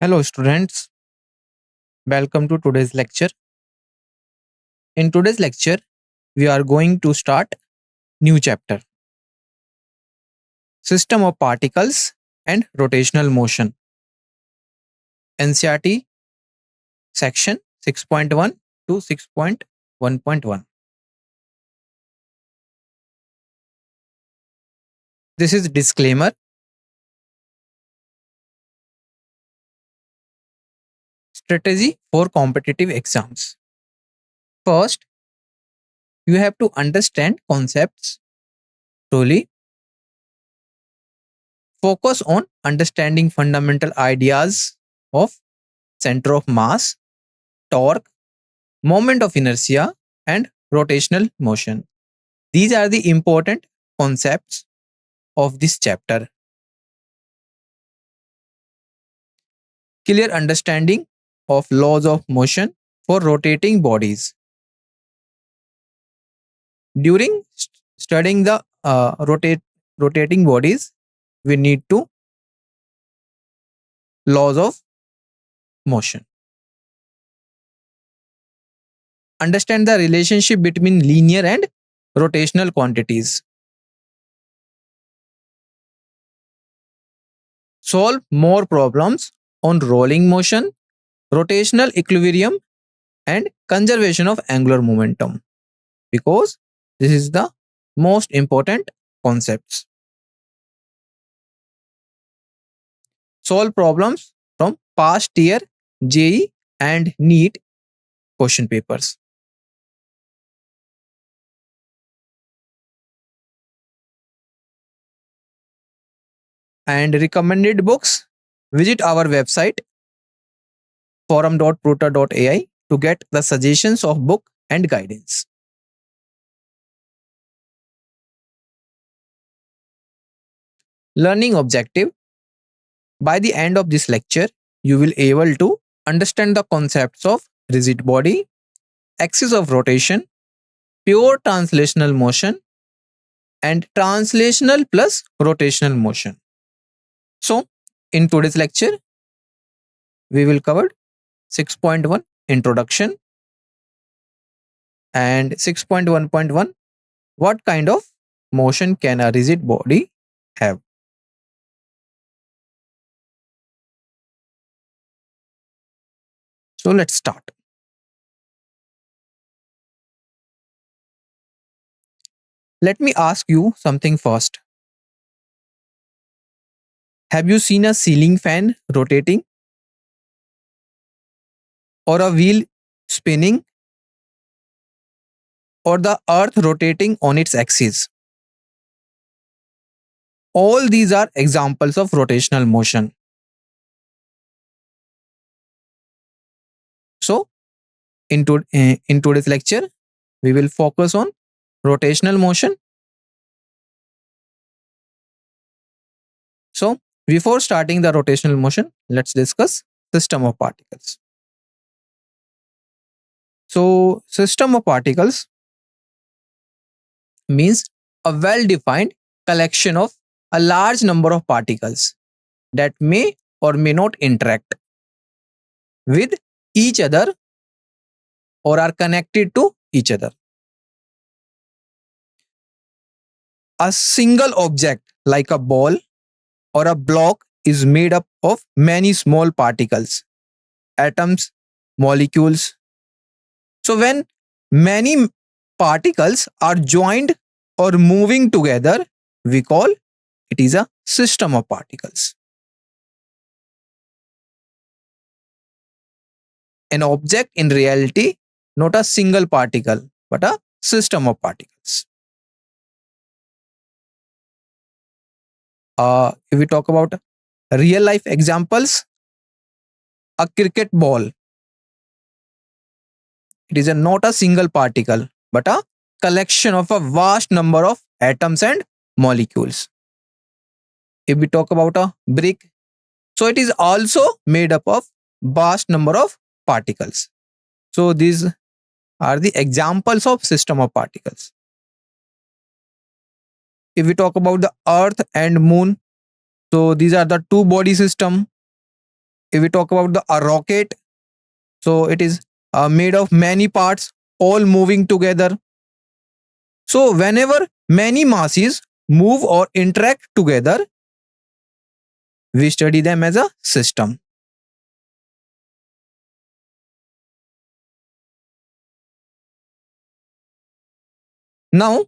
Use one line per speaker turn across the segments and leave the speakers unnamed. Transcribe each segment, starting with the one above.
Hello, students. Welcome to today's lecture. In today's lecture, we are going to start new chapter: System of Particles and Rotational Motion. NCERT section 6.1 to 6.1.1. This is disclaimer. Strategy for competitive exams. First, you have to understand concepts truly. Focus on understanding fundamental ideas of center of mass, torque, moment of inertia, and rotational motion. These are the important concepts of this chapter. Clear understanding of laws of motion for rotating bodies. During studying the rotating bodies, we need to laws of motion. Understand the relationship between linear and rotational quantities. Solve more problems on rolling motion, rotational equilibrium, and conservation of angular momentum, because this is the most important concepts. Solve problems from past year JEE and NEET question papers. And recommended books, visit our website forum.pruta.ai to get the suggestions of book and guidance. Learning objective. By the end of this lecture, you will able to understand the concepts of rigid body, axis of rotation, pure translational motion, and translational plus rotational motion. So, in today's lecture, we will cover 6.1 introduction and 6.1.1 what kind of motion can a rigid body have. So, let's start. Let me ask you something first. Have you seen a ceiling fan rotating or a wheel spinning or the earth rotating on its axis? All these are examples of rotational motion. So, in today's lecture, we will focus on rotational motion. So, before starting the rotational motion, let's discuss system of particles. So, system of particles means a well-defined collection of a large number of particles that may or may not interact with each other or are connected to each other. A single object like a ball or a block is made up of many small particles, atoms, molecules. So, when many particles are joined or moving together, we call it is a system of particles. An object in reality, not a single particle, but a system of particles. If we talk about real life examples, a cricket ball, it is not a single particle, but a collection of a vast number of atoms and molecules. If we talk about a brick, so it is also made up of vast number of particles. So these are the examples of system of particles. If we talk about the earth and moon, so these are the two body system. if we talk about a rocket, so it is made of many parts all moving together. So whenever many masses move or interact together, we study them as a system. Now,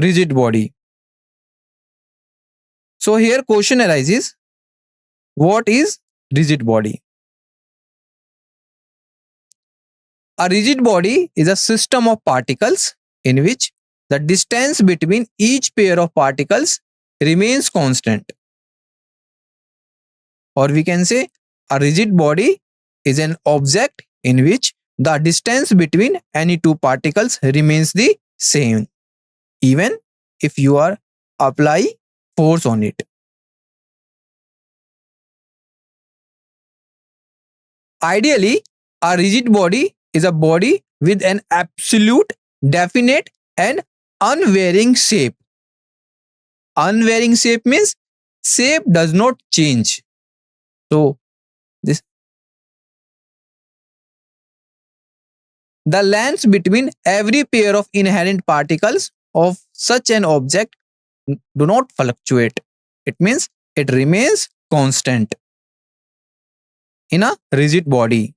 rigid body. So here question arises, what is rigid body? A rigid body is a system of particles in which the distance between each pair of particles remains constant. Or we can say a rigid body is an object in which the distance between any two particles remains the same, even if you are apply force on it. Ideally, a rigid body is a body with an absolute, definite, and unvarying shape. Unvarying shape means shape does not change. So, this the lengths between every pair of inherent particles of such an object do not fluctuate. It means it remains constant in a rigid body.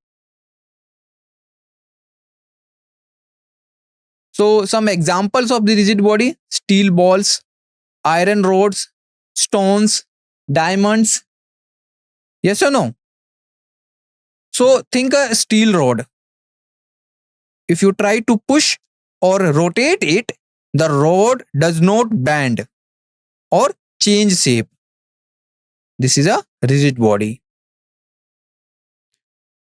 So, some examples of the rigid body: steel balls, iron rods, stones, diamonds. Yes or no? So, think a steel rod. If you try to push or rotate it, the rod does not bend or change shape. This is a rigid body.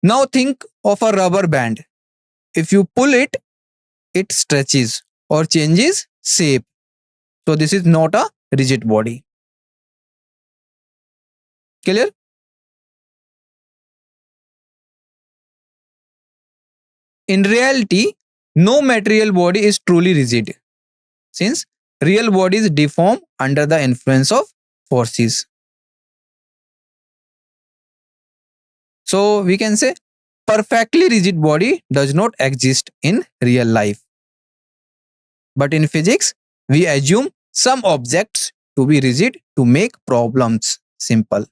Now, think of a rubber band. If you pull it, it stretches or changes shape. So, this is not a rigid body. Clear? In reality, no material body is truly rigid, since real bodies deform under the influence of forces. So we can say perfectly rigid body does not exist in real life. But in physics, we assume some objects to be rigid to make problems simple.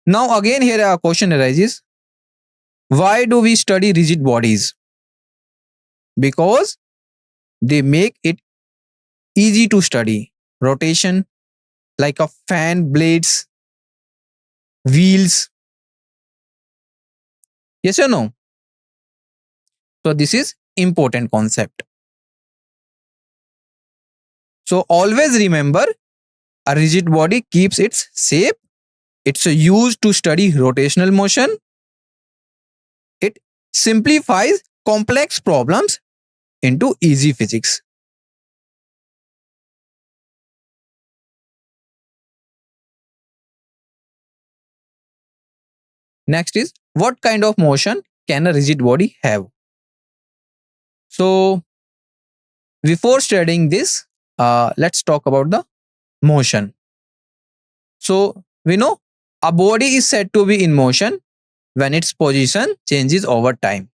Now again here a question arises, why do we study rigid bodies? Because they make it easy to study. Rotation, like a fan blades, wheels. Yes or no? So this is important concept. So always remember, a rigid body keeps its shape. It's used to study rotational motion. It simplifies complex problems into easy physics. Next is, what kind of motion can a rigid body have? So before studying this, let's talk about the motion. So we know a body is said to be in motion when its position changes over time.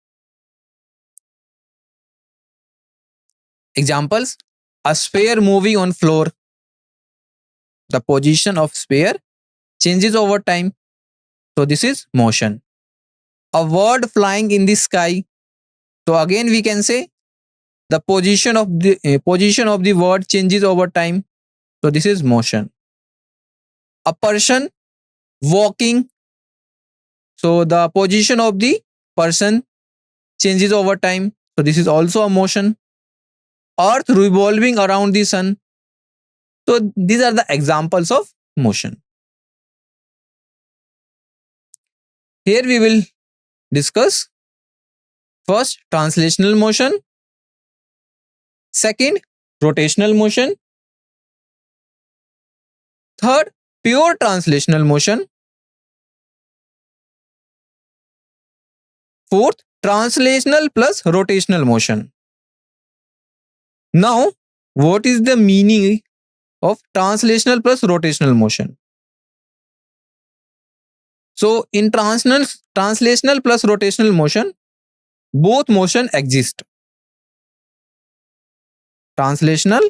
Examples: a sphere moving on floor. The position of sphere changes over time. So this is motion. A bird flying in the sky. So again we can say the position of the word changes over time. So this is motion. A person walking. So the position of the person changes over time. So this is also a motion. Earth revolving around the sun. So these are the examples of motion. Here we will discuss first translational motion, second rotational motion, third pure translational motion, fourth translational plus rotational motion. Now, what is the meaning of translational plus rotational motion? So in translational plus rotational motion, both motion exist. Translational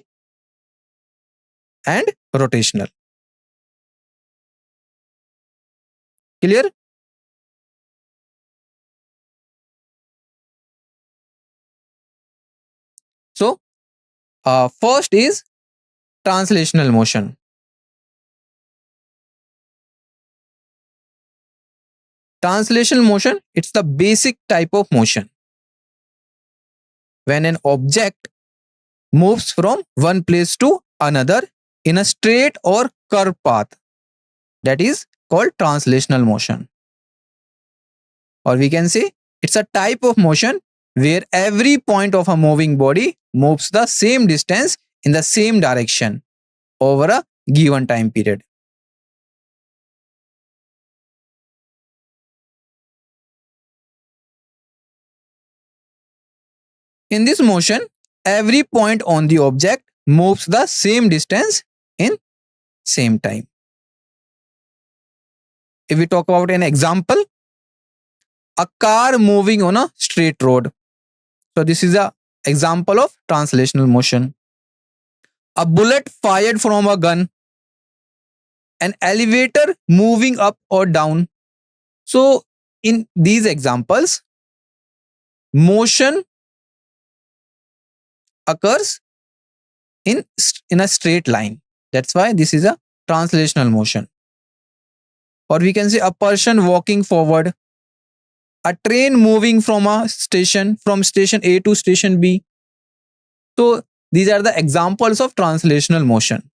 and rotational. Clear? So first is translational motion. Translational motion, it's the basic type of motion. When an object moves from one place to another in a straight or curved path, that is called translational motion. Or we can say it's a type of motion where every point of a moving body moves the same distance in the same direction over a given time period. In this motion, every point on the object moves the same distance in same time. If we talk about an example, a car moving on a straight road. So this is a example of translational motion. A bullet fired from a gun, an elevator moving up or down. So in these examples, motion occurs in a straight line. That's why this is a translational motion. Or we can say a person walking forward, a train moving from station A to station B. So these are the examples of translational motion.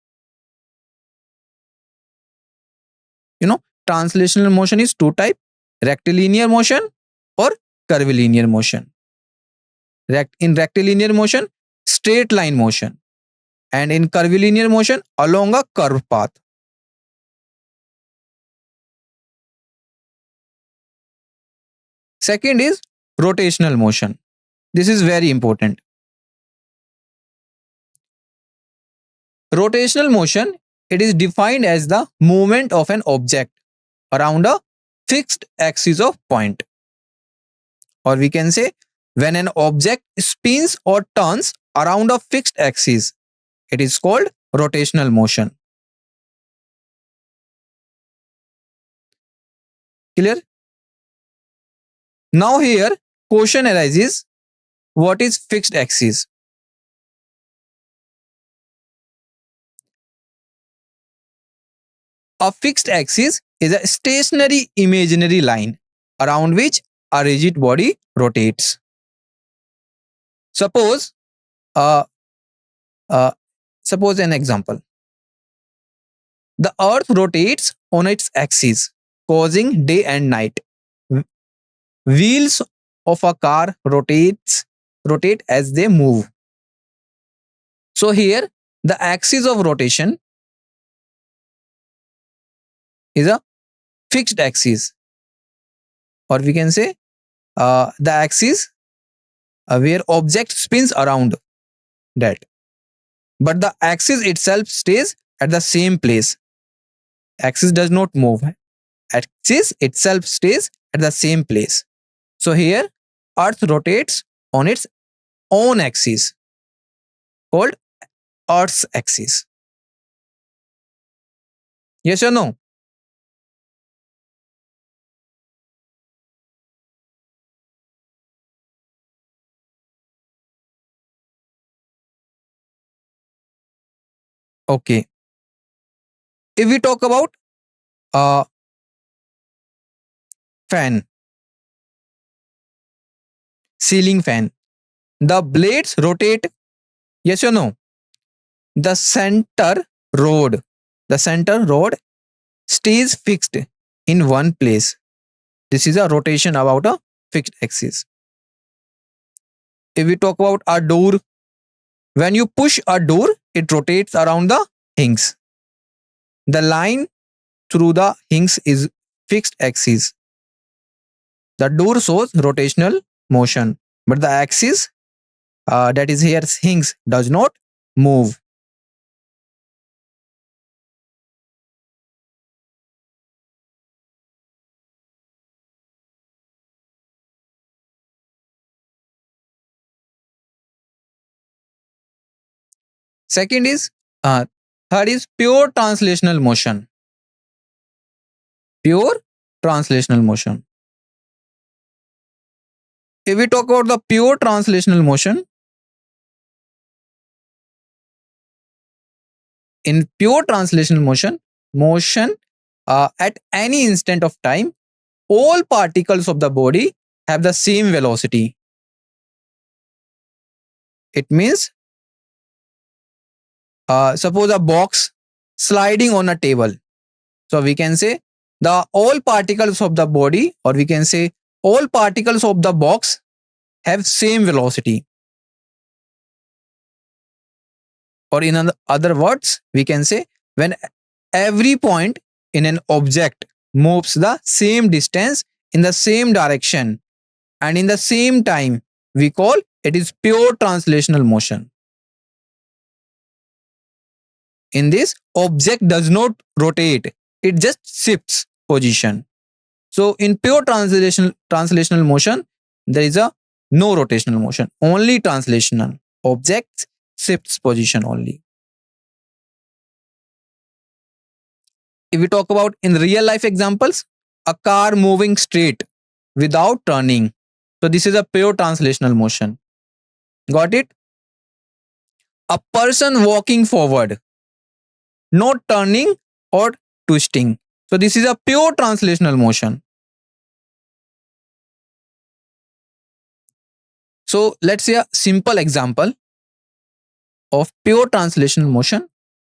You know, translational motion is two type: rectilinear motion or curvilinear motion. In rectilinear motion, straight line motion, and in curvilinear motion, along a curved path. Second is rotational motion. This is very important. Rotational motion, it is defined as the movement of an object around a fixed axis of point. Or we can say when an object spins or turns around a fixed axis, it is called rotational motion. Clear? Now here question arises, what is fixed axis? A fixed axis is a stationary imaginary line around which a rigid body rotates. Suppose uh, uh, suppose an example. The earth rotates on its axis, causing day and night. Wheels of a car rotate as they move. So here the axis of rotation is a fixed axis, or we can say the axis where object spins around that, but the axis itself stays at the same place. Axis does not move. Axis itself stays at the same place. So here earth rotates on its own axis called earth's axis. Yes or no? Okay. If we talk about uh, fan, ceiling fan, the blades rotate. Yes or no? The center rod stays fixed in one place. This is a rotation about a fixed axis. If we talk about a door, when you push a door, it rotates around the hinge. The line through the hinge is fixed axis. The door shows rotational motion, but the axis that is here hinge does not move. Second is, uh, third is pure translational motion. Pure translational motion. If we talk about the pure translational motion, in pure translational motion at any instant of time, all particles of the body have the same velocity. It means, suppose a box sliding on a table. So we can say the all particles of the body, or we can say all particles of the box have same velocity. Or in other words, we can say when every point in an object moves the same distance in the same direction and in the same time, we call it is pure translational motion. In this, object does not rotate, it just shifts position. So in pure translational motion, there is a no rotational motion, only translational. Object shifts position only. If we talk about in real life examples, a car moving straight without turning. So this is a pure translational motion. Got it? A person walking forward, not turning or twisting. So this is a pure translational motion. So let's say a simple example of pure translational motion.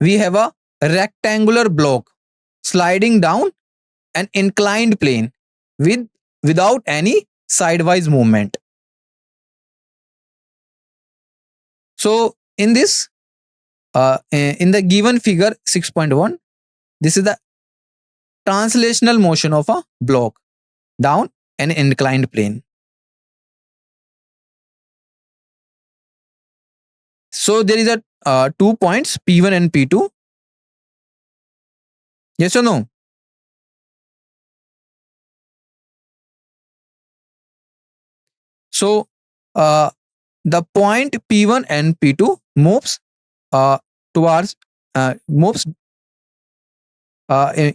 We have a rectangular block sliding down an inclined plane without any sidewise movement. So in this, in the given figure 6.1, this is the translational motion of a block down an inclined plane. So there is a 2 points P1 and P2. Yes or no? So the point P1 and P2 moves towards moves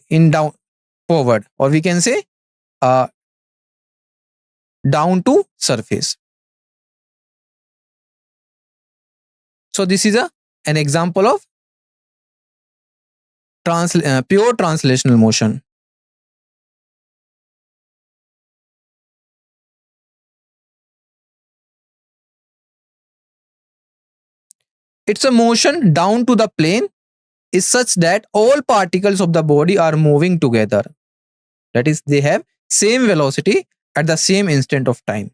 in down forward, or we can say down to surface. So this is an example of pure translational motion. It's a motion down to the plane is such that all particles of the body are moving together. That is, they have same velocity at the same instant of time.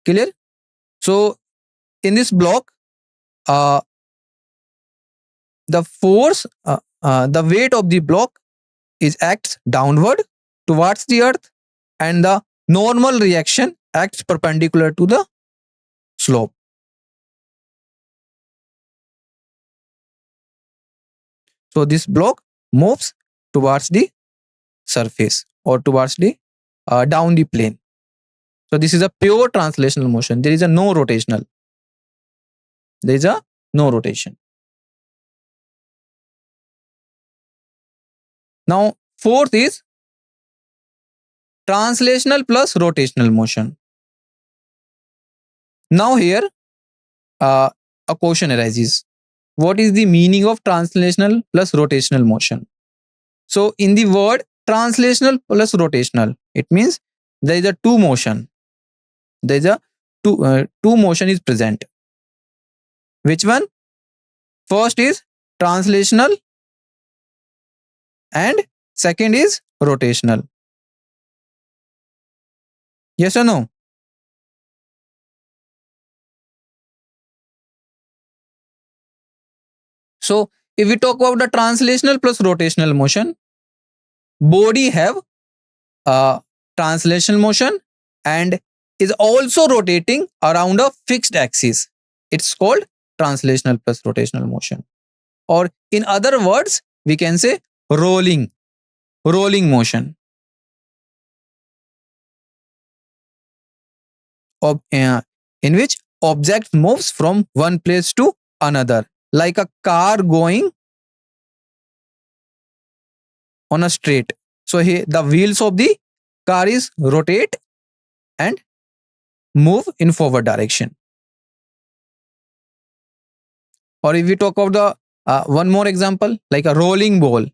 Clear? So in this block, the force, the weight of the block is acts downward towards the earth, and the normal reaction acts perpendicular to the slope. So this block moves towards the surface or towards the down the plane. So this is a pure translational motion. There is a no rotational. There is a no rotation. Now fourth is translational plus rotational motion. Now here a question arises. What is the meaning of translational plus rotational motion? So in the word translational plus rotational, it means there is a two motion. There is a two motion is present. Which one? First is translational and second is rotational. Yes or no? So if we talk about the translational plus rotational motion, body have translational motion and is also rotating around a fixed axis. It's called translational plus rotational motion. Or in other words, we can say rolling motion. in which object moves from one place to another, like a car going on a straight. So here the wheels of the car is rotate and move in forward direction. Or if we talk about the one more example, like a rolling ball,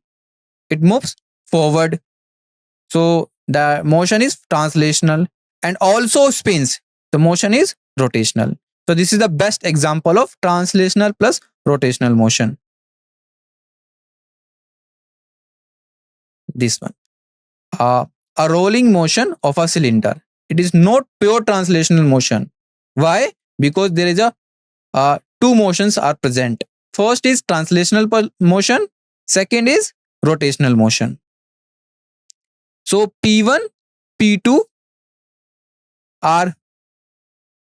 it moves forward. So the motion is translational and also spins. The motion is rotational. So this is the best example of translational plus rotational motion. This one. A rolling motion of a cylinder. It is not pure translational motion. Why? Because there is a two motions are present. First is translational motion. Second is rotational motion. So P1, P2 are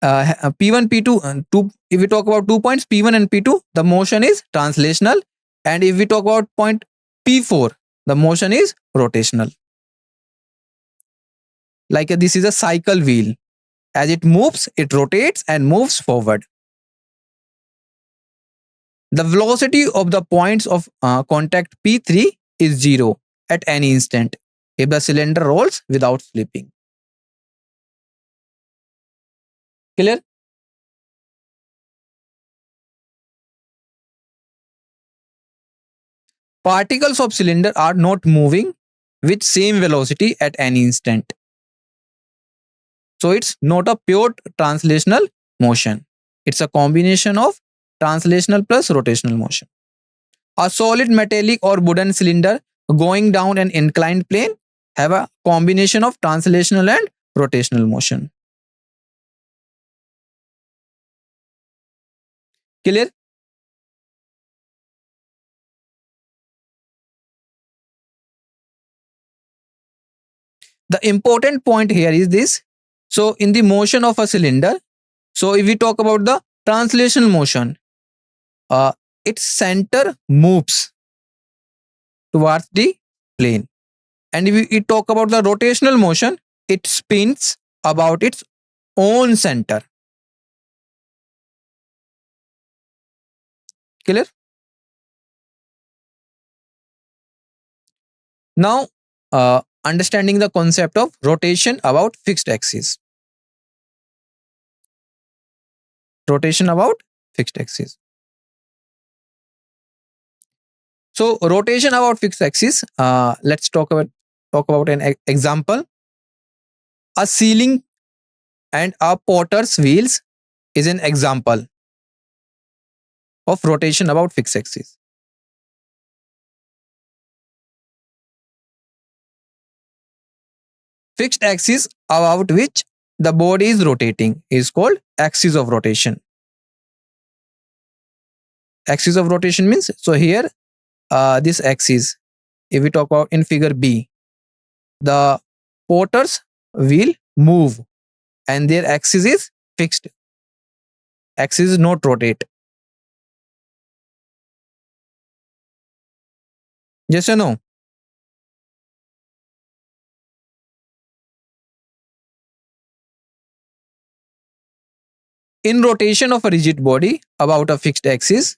P1, P2, two. If we talk about 2 points, P1 and P2, the motion is translational, and if we talk about point P4, the motion is rotational. Like this is a cycle wheel. As it moves, it rotates and moves forward. The velocity of the points of contact P3 is 0 at any instant if the cylinder rolls without slipping. Clear? Particles of cylinder are not moving with same velocity at any instant. So it's not a pure translational motion. It's a combination of translational plus rotational motion. A solid metallic or wooden cylinder going down an inclined plane have a combination of translational and rotational motion. Clear? The important point here is this. So in the motion of a cylinder, so if we talk about the translational motion, its center moves towards the plane. And if we talk about the rotational motion, it spins about its own center. Clear? Now, understanding the concept of rotation about fixed axis. Rotation about fixed axis. So rotation about fixed axis. Let's talk about an example. A ceiling and a potter's wheels is an example of rotation about fixed axis. Fixed axis about which the body is rotating is called axis of rotation. Axis of rotation means, so here this axis, if we talk about in figure B, the potter's wheel move and their axis is fixed. Axis is not rotate. Yes or no? In rotation of a rigid body about a fixed axis,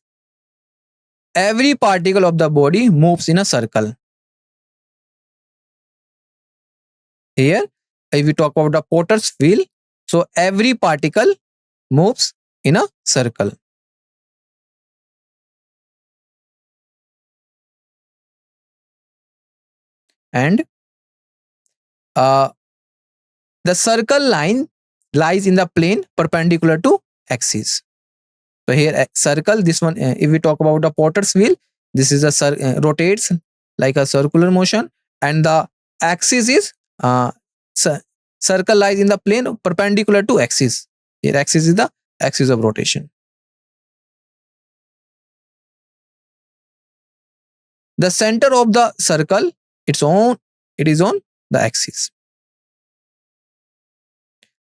every particle of the body moves in a circle. Here, if we talk about the potter's wheel, so every particle moves in a circle. And the circle line lies in the plane perpendicular to axis. So here circle, this one, if we talk about the potter's wheel, this is a rotates like a circular motion, and the axis is circle lies in the plane perpendicular to axis. Here axis is the axis of rotation. The center of the circle, it is on the axis.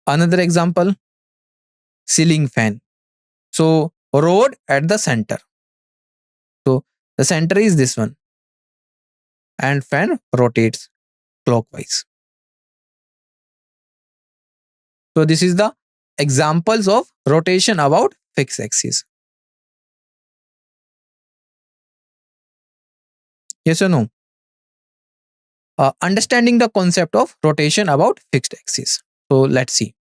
Another example, ceiling fan. So rod at the center. So the center is this one, and fan rotates clockwise. So this is the examples of rotation about fixed axis. Yes or no? Understanding the concept of rotation about fixed axis. So let's see.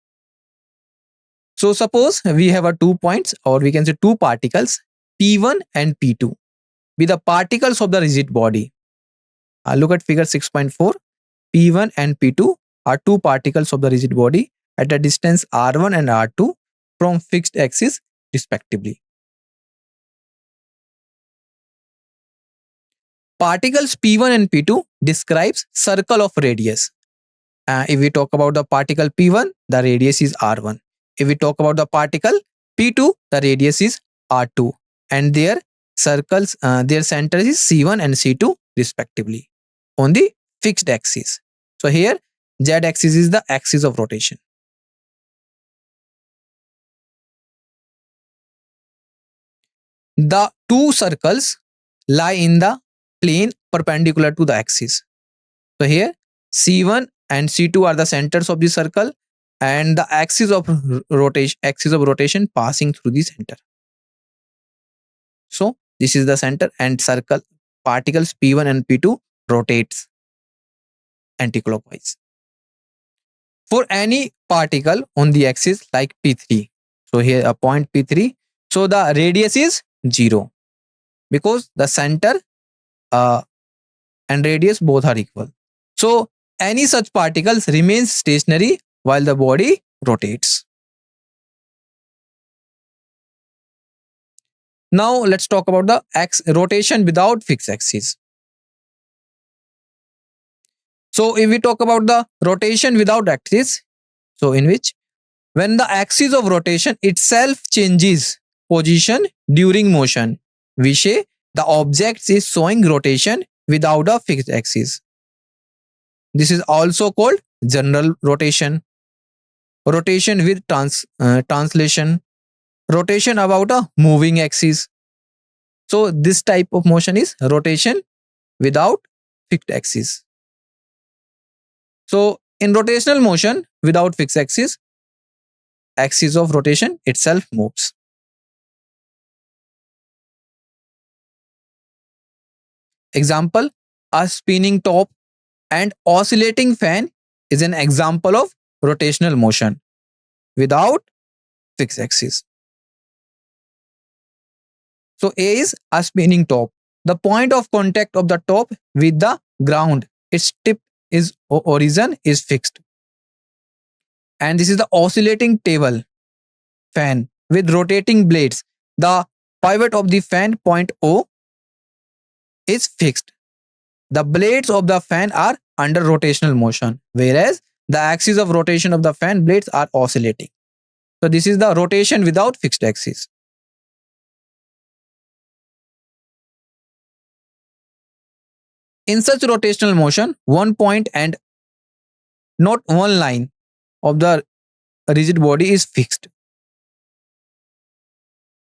So suppose we have a 2 points, or we can say two particles, P1 and P2, be the particles of the rigid body. Look at figure 6.4. P1 and P2 are two particles of the rigid body at a distance R1 and R2 from fixed axis respectively. Particles P1 and P2 describes circle of radius. If we talk about the particle P1, the radius is R1. If we talk about the particle P2, the radius is R2, and their circles, their center is C1 and C2 respectively on the fixed axis. So here Z axis is the axis of rotation. The two circles lie in the plane perpendicular to the axis. So here C1 and C2 are the centers of the circle, and the axis of rotation passing through the center. So this is the center, and circle particles P1 and P2 rotates anticlockwise. For any particle on the axis like P3, so here a point P3, so the radius is 0 because the center and radius both are equal. So any such particles remains stationary while the body rotates. Now let's talk about the rotation without fixed axis. So if we talk about the rotation without axis, so in which when the axis of rotation itself changes position during motion, we say the object is showing rotation without a fixed axis. This is also called general rotation, rotation with translation, rotation about a moving axis. So this type of motion is rotation without fixed axis. So in rotational motion without fixed axis, axis of rotation itself moves. Example, a spinning top and oscillating fan is an example of rotational motion without fixed axis. So A is a spinning top. The point of contact of the top with the ground, its tip is origin is fixed. And this is the oscillating table fan with rotating blades. The pivot of the fan point O is fixed. The blades of the fan are under rotational motion, whereas the axis of rotation of the fan blades are oscillating. So this is the rotation without fixed axis. In such rotational motion, one point and not one line of the rigid body is fixed.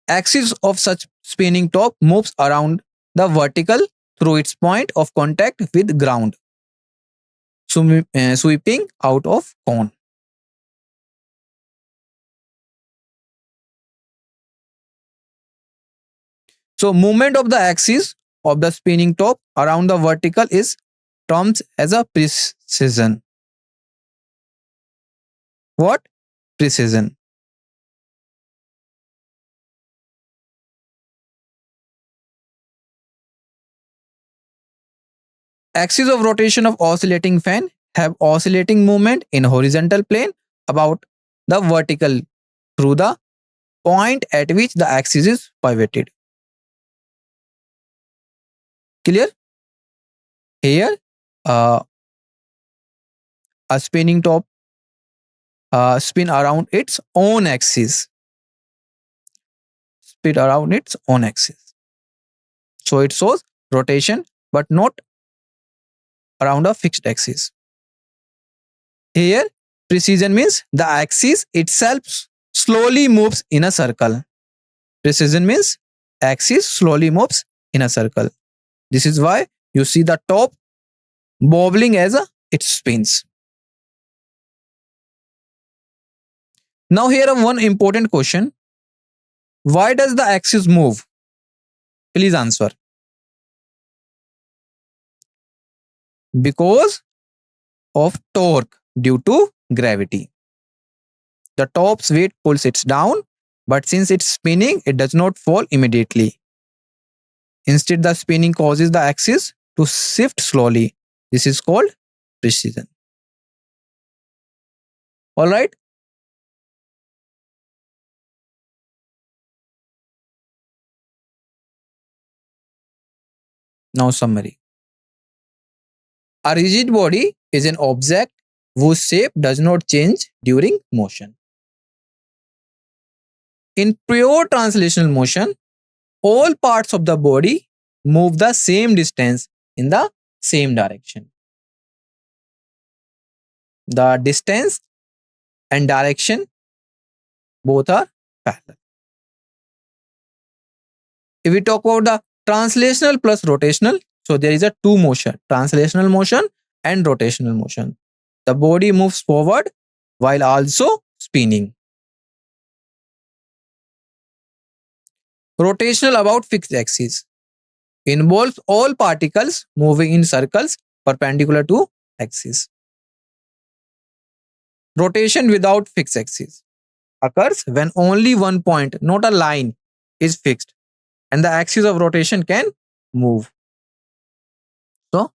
Axis of such spinning top moves around the vertical through its point of contact with ground, sweeping out of cone. So movement of the axis of the spinning top around the vertical is termed as a precession. What? Precession. Axis of rotation of oscillating fan have oscillating movement in horizontal plane about the vertical through the point at which the axis is pivoted. Clear? Here, a spinning top spin around its own axis. Spin around its own axis. So it shows rotation, but not around a fixed axis. Here, precession means the axis itself slowly moves in a circle. Precession means axis slowly moves in a circle. This is why you see the top bobbling as it spins. Now here are one important question. Why does the axis move? Please answer. Because of torque due to gravity. The top's weight pulls it down, but since it's spinning, it does not fall immediately. Instead, the spinning causes the axis to shift slowly. This is called precision. All right. Now, summary. A rigid body is an object whose shape does not change during motion. In pure translational motion, all parts of the body move the same distance in the same direction. The distance and direction both are parallel. If we talk about the translational plus rotational, so there is a two motion, translational motion and rotational motion. The body moves forward while also spinning. Rotational about fixed axis involves all particles moving in circles perpendicular to axis. Rotation without fixed axis occurs when only one point, not a line, is fixed and the axis of rotation can move. So,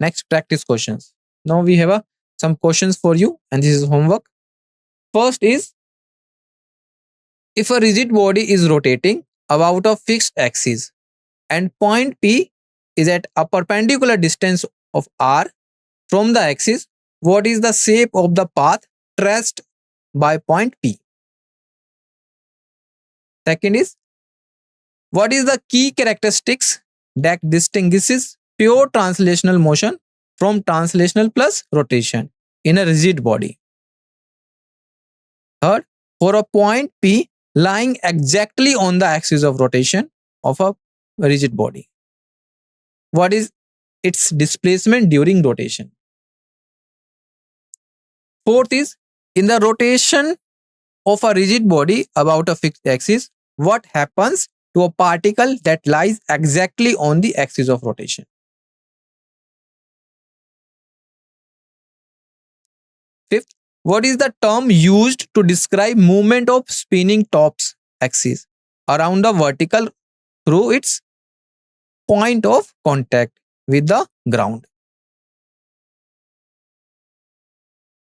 next practice questions. Now we have some questions for you, and this is homework. First is, if a rigid body is rotating about a fixed axis and point P is at a perpendicular distance of r from the axis, what is the shape of the path traced by point P? Second is, what is the key characteristics that distinguishes pure translational motion from translational plus rotation in a rigid body? Third, for a point P lying exactly on the axis of rotation of a rigid body, what is its displacement during rotation? Fourth is, in the rotation of a rigid body about a fixed axis, what happens to a particle that lies exactly on the axis of rotation? Fifth, what is the term used to describe movement of spinning top's axis around the vertical through its point of contact with the ground?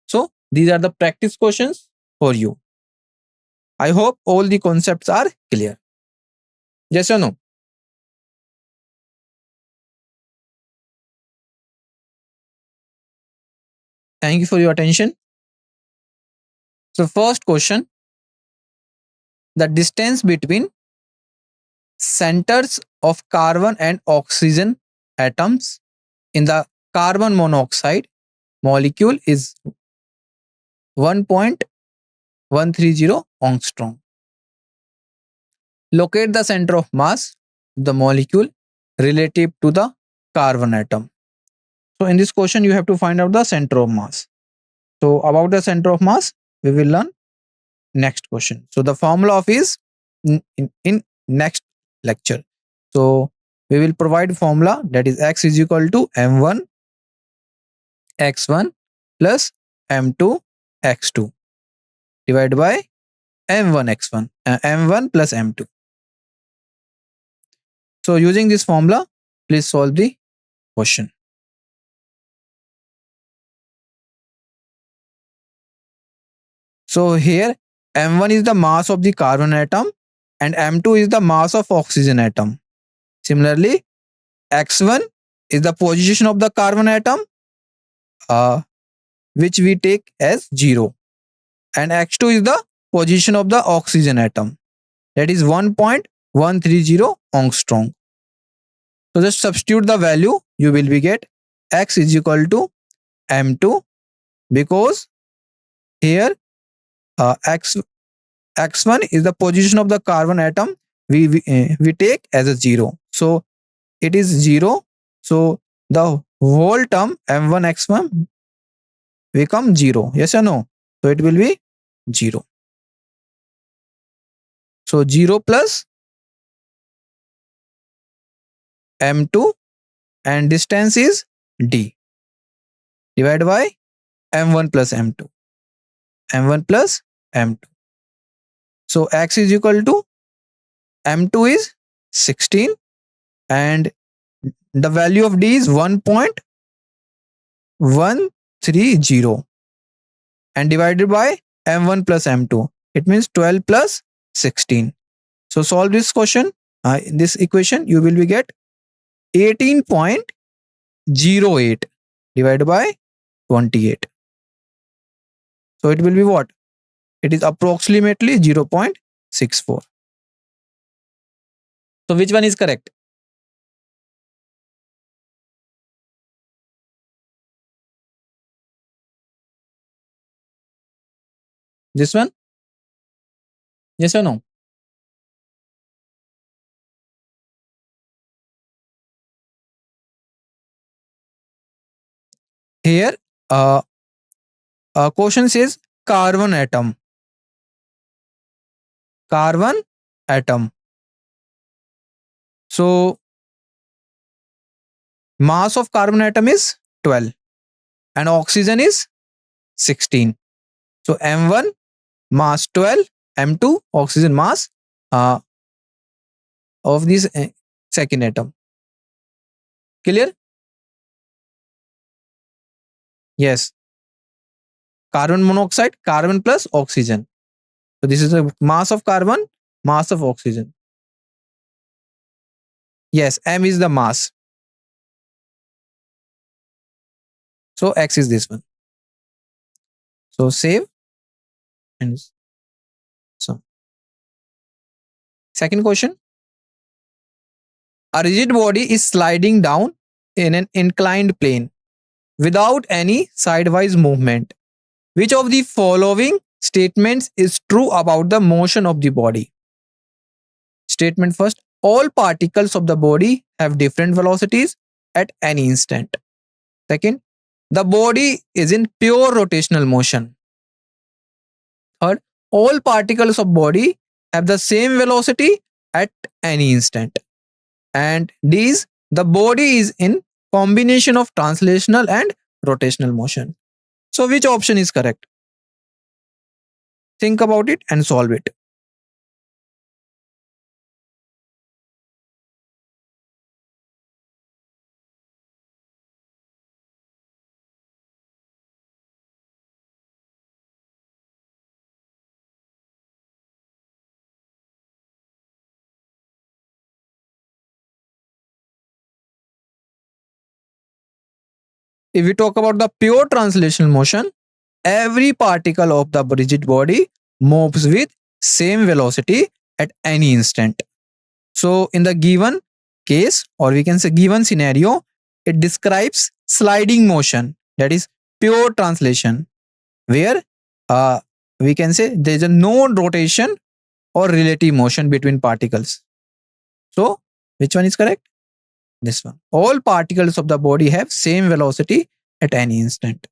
So, these are the practice questions for you. I hope all the concepts are clear. Yes or no? Thank you for your attention. So, first question, the distance between centers of carbon and oxygen atoms in the carbon monoxide molecule is 1.130 angstrom. Locate the center of mass of the molecule relative to the carbon atom. So in this question, you have to find out the center of mass. So about the center of mass, we will learn next question. So the formula of is in next lecture. So we will provide formula, that is x is equal to m1 x1 plus m2 x2 divided by m1 x1 m1 plus m2. So using this formula, please solve the question. So here m1 is the mass of the carbon atom and m2 is the mass of oxygen atom. Similarly, x1 is the position of the carbon atom, which we take as 0, and x2 is the position of the oxygen atom, that is 1.130 angstrom. So just substitute the value, you will be get x is equal to m2, because here x1 is the position of the carbon atom, we take as a 0, so it is 0. So the whole term m1 x1 become 0. Yes or no? So it will be 0. So 0 plus m2 and distance is d divided by m1 plus m2. m1 plus m2. So x is equal to m2 is 16 and the value of d is 1.130 and divided by m1 plus m2. It means 12 plus 16. So solve this question, this equation, you will be get 18.08 divided by 28. So it will be what? It is approximately 0.64. So which one is correct? This one? Yes or no? Here, question says carbon atom. Carbon atom. So mass of carbon atom is 12 and oxygen is 16. So M1 mass 12, M2 oxygen mass of this second atom. Clear? Yes. Carbon monoxide, carbon plus oxygen. So this is the mass of carbon, mass of oxygen. Yes, M is the mass. So X is this one. So save and so. Second question. A rigid body is sliding down in an inclined plane without any sidewise movement. Which of the following statements is true about the motion of the body? Statement first, all particles of the body have different velocities at any instant. Second, the body is in pure rotational motion. Third, all particles of body have the same velocity at any instant. And these, the body is in combination of translational and rotational motion. So which option is correct? Think about it and solve it. If we talk about the pure translational motion, every particle of the rigid body moves with same velocity at any instant. So in the given case, or we can say given scenario, it describes sliding motion, that is pure translation, where we can say there is a no rotation or relative motion between particles. So which one is correct? This one. All particles of the body have same velocity at any instant.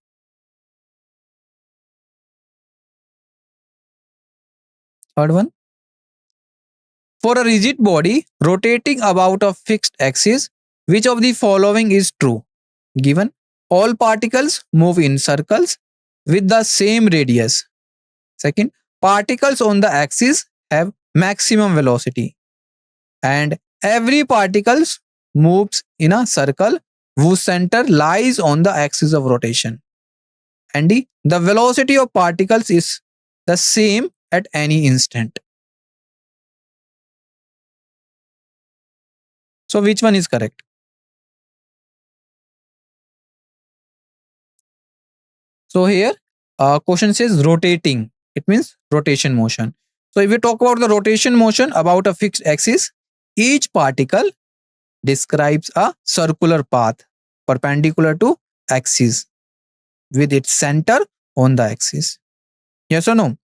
Third one. For a rigid body rotating about a fixed axis, which of the following is true? Given all particles move in circles with the same radius. Second, particles on the axis have maximum velocity. And every particle moves in a circle whose center lies on the axis of rotation. And the velocity of particles is the same at any instant. So which one is correct? So here question says rotating. It means rotation motion. So if we talk about the rotation motion about a fixed axis, each particle describes a circular path perpendicular to axis with its center on the axis. Yes or no?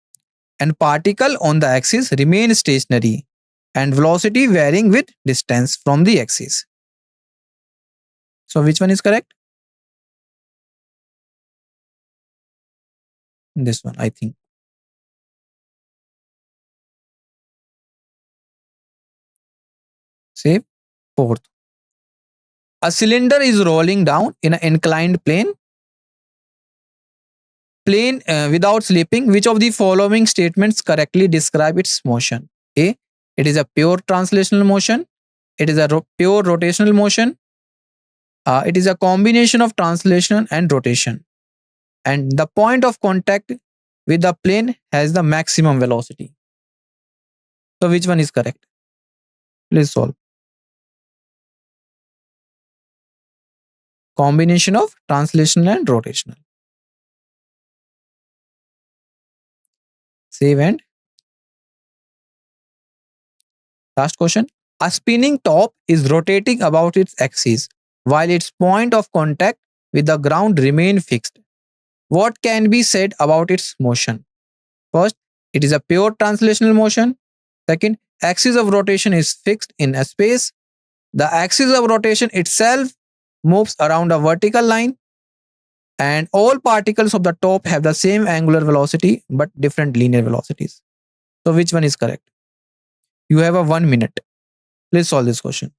And particle on the axis remain stationary and velocity varying with distance from the axis. So which one is correct? This one, I think. Say fourth. A cylinder is rolling down in an inclined plane without slipping. Which of the following statements correctly describe its motion? A. It is a pure translational motion. It is a pure rotational motion. It is a combination of translation and rotation. And the point of contact with the plane has the maximum velocity. So which one is correct? Please solve. Combination of translational and rotational. Save and last question. A spinning top is rotating about its axis while its point of contact with the ground remain fixed. What can be said about its motion? First, it is a pure translational motion. Second, axis of rotation is fixed in a space. The axis of rotation itself moves around a vertical line, and all particles of the top have the same angular velocity but different linear velocities. So which one is correct? You have a 1 minute. Please solve this question.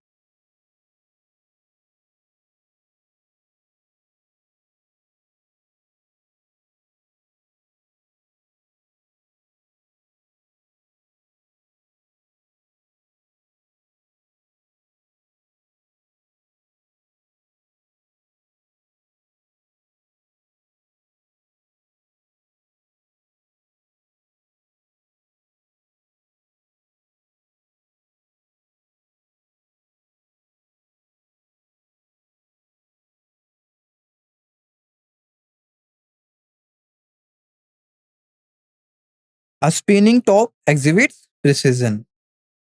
A spinning top exhibits precision.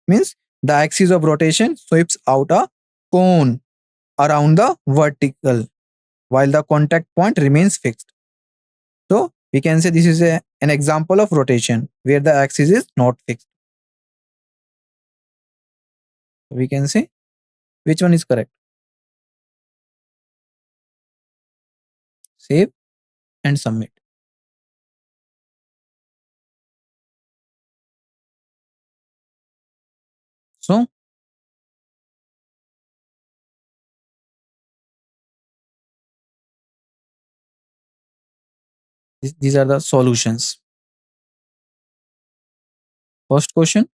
Means the axis of rotation sweeps out a cone around the vertical while the contact point remains fixed. So we can say this is an example of rotation where the axis is not fixed. We can say which one is correct. Save and submit. So these are the solutions. First question,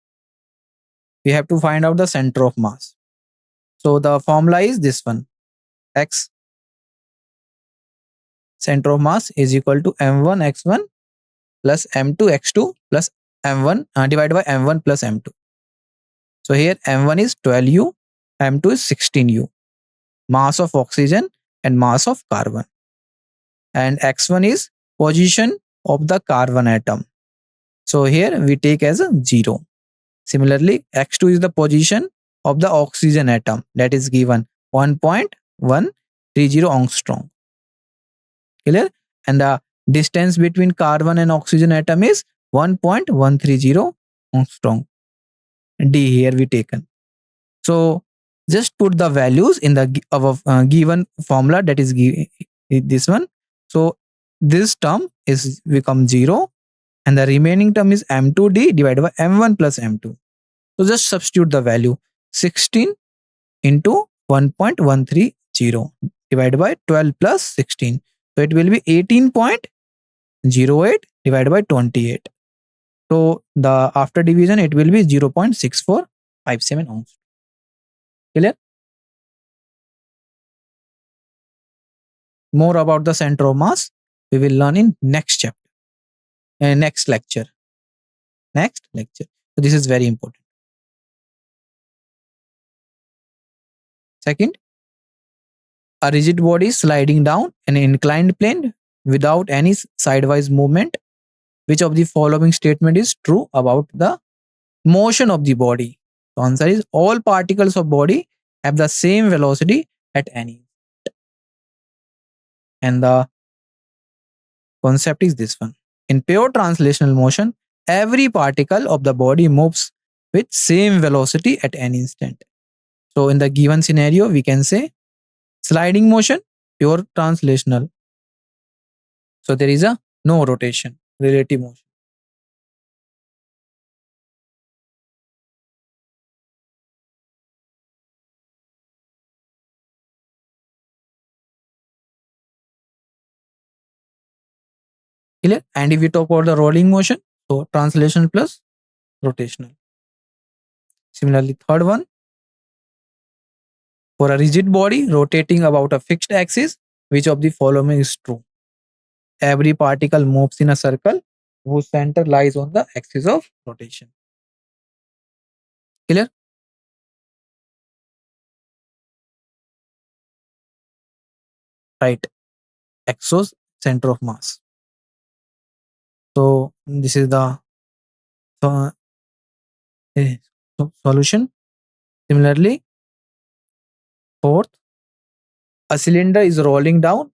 we have to find out the center of mass. So the formula is this one. X center of mass is equal to m1 x1 plus m2 x2 plus m1 divided by m1 plus m2. So here m1 is 12u, m2 is 16u. Mass of oxygen and mass of carbon. And x1 is position of the carbon atom. So here we take as a 0. Similarly, x2 is the position of the oxygen atom, that is given 1.130 angstrom. Clear? And the distance between carbon and oxygen atom is 1.130 angstrom. D here we taken. So just put the values in the given formula, that is this one. So this term is become 0 and the remaining term is m2d divided by m1 plus m2. So just substitute the value 16 into 1.130 divided by 12 plus 16. So it will be 18.08 divided by 28. So the after division it will be 0.6457 ohms. Clear? More about the center of mass we will learn in next chapter. Next lecture. So this is very important. Second, a rigid body sliding down an inclined plane without any sidewise movement. Which of the following statement is true about the motion of the body? The answer is all particles of body have the same velocity at any. And the concept is this one. In pure translational motion, every particle of the body moves with same velocity at any instant. So in the given scenario, we can say sliding motion, pure translational. So there is a no rotation. relative motion. Clear? And if we talk about the rolling motion, so translation plus rotational. Similarly, third one, for a rigid body rotating about a fixed axis, which of the following is true? Every particle moves in a circle whose center lies on the axis of rotation. Clear? Right. Axis, center of mass. So this is the uh, solution. Similarly, fourth, a cylinder is rolling down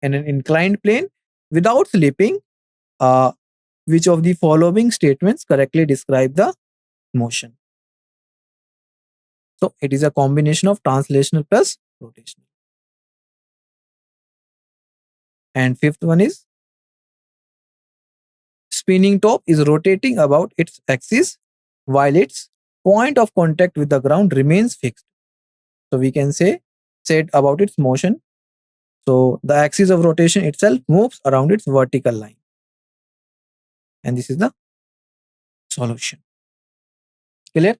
in an inclined plane without slipping. Uh, which of the following statements correctly describe the motion? So it is a combination of translational plus rotational. And fifth one is spinning top is rotating about its axis while its point of contact with the ground remains fixed. So we can say said about its motion. So the axis of rotation itself moves around its vertical line. And this is the solution. Clear?